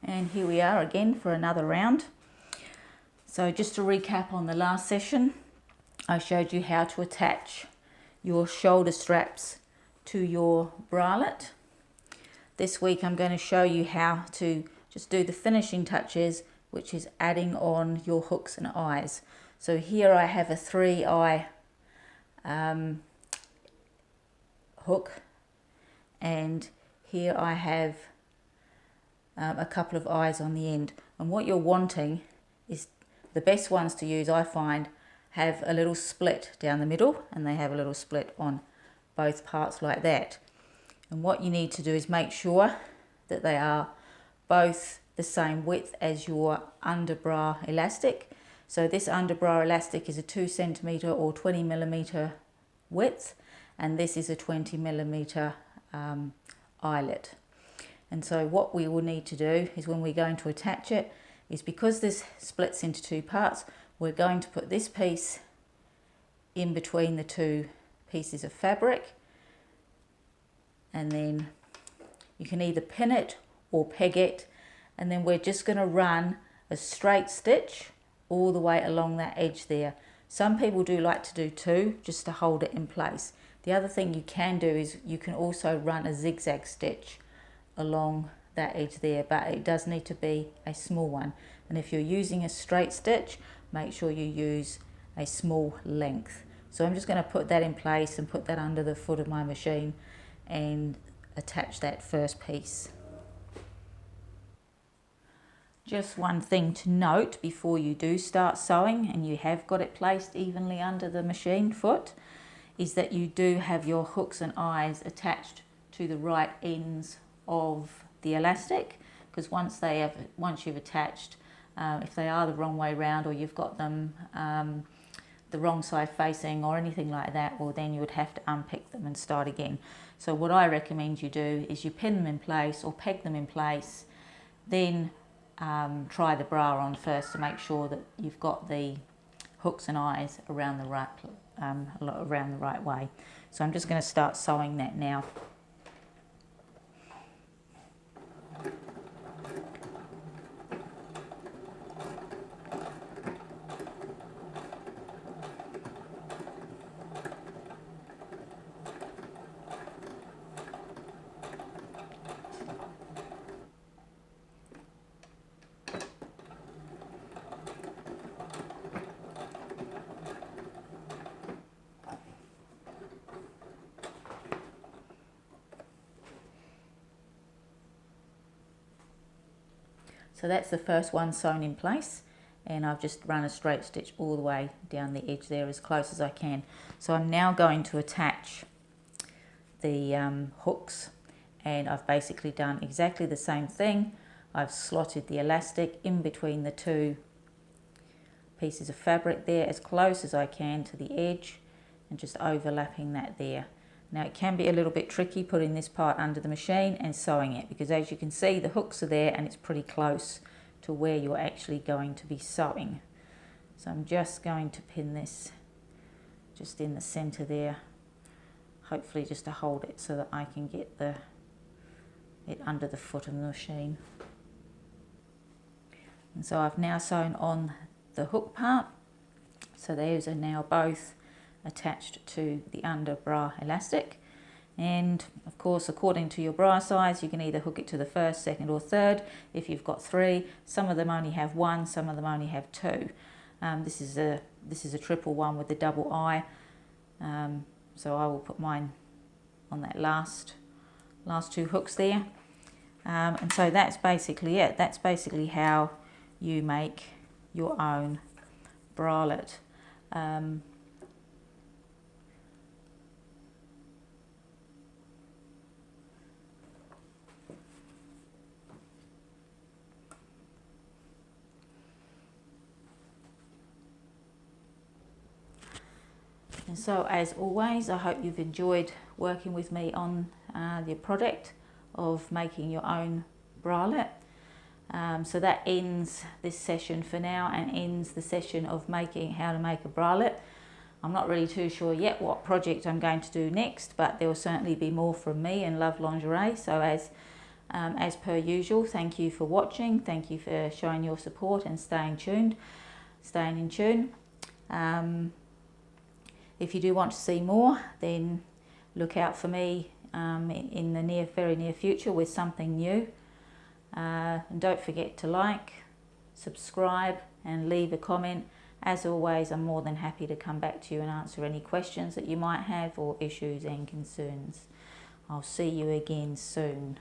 And here we are again for another round. So just to recap on the last session, I showed you how to attach your shoulder straps to your bralette. This week I'm going to show you how to just do the finishing touches, which is adding on your hooks and eyes. So here I have a 3-eye hook, and here I have a couple of eyes on the end. And what you're wanting is, the best ones to use I find have a little split down the middle, and they have a little split on both parts like that. And what you need to do is make sure that they are both the same width as your underbra elastic. So this underbra elastic is a 2 centimeter or 20 millimeter width, and this is a 20 millimeter eyelet. And so what we will need to do is, when we're going to attach it, is because this splits into two parts, we're going to put this piece in between the two pieces of fabric, and then you can either pin it or peg it, and then we're just going to run a straight stitch all the way along that edge there. Some people do like to do two just to hold it in place. The other thing you can do is you can also run a zigzag stitch along that edge there, but it does need to be a small one. And if you're using a straight stitch, make sure you use a small length. So I'm just going to put that in place and put that under the foot of my machine and attach that first piece. Just one thing to note before you do start sewing and you have got it placed evenly under the machine foot, is that you do have your hooks and eyes attached to the right ends of the elastic, because once you've attached, if they are the wrong way round, or you've got them the wrong side facing or anything like that, well, then you would have to unpick them and start again. So what I recommend you do is you pin them in place or peg them in place, then try the bra on first to make sure that you've got the hooks and eyes around the right way. So I'm just going to start sewing that now. So that's the first one sewn in place, and I've just run a straight stitch all the way down the edge there as close as I can. So I'm now going to attach the hooks, and I've basically done exactly the same thing. I've slotted the elastic in between the two pieces of fabric there as close as I can to the edge, and just overlapping that there. Now it can be a little bit tricky putting this part under the machine and sewing it, because as you can see the hooks are there and it's pretty close to where you're actually going to be sewing. So I'm just going to pin this just in the center there, hopefully just to hold it so that I can get it under the foot of the machine. And so I've now sewn on the hook part, so those are now both attached to the under bra elastic. And of course, according to your bra size, you can either hook it to the first, second or third. If you've got three, some of them only have one, some of them only have two. This is a triple one with the double eye, so I will put mine on that last two hooks there. And so that's basically it. That's basically how you make your own bralette. And so as always, I hope you've enjoyed working with me on the project of making your own bralette. So that ends this session for now, and ends the session of making how to make a bralette. I'm not really too sure yet what project I'm going to do next, but there will certainly be more from me and Love Lingerie. So as As per usual, thank you for watching, thank you for showing your support and staying in tune. If you do want to see more, then look out for me in the very near future with something new. And don't forget to like, subscribe and leave a comment. As always, I'm more than happy to come back to you and answer any questions that you might have or issues and concerns. I'll see you again soon.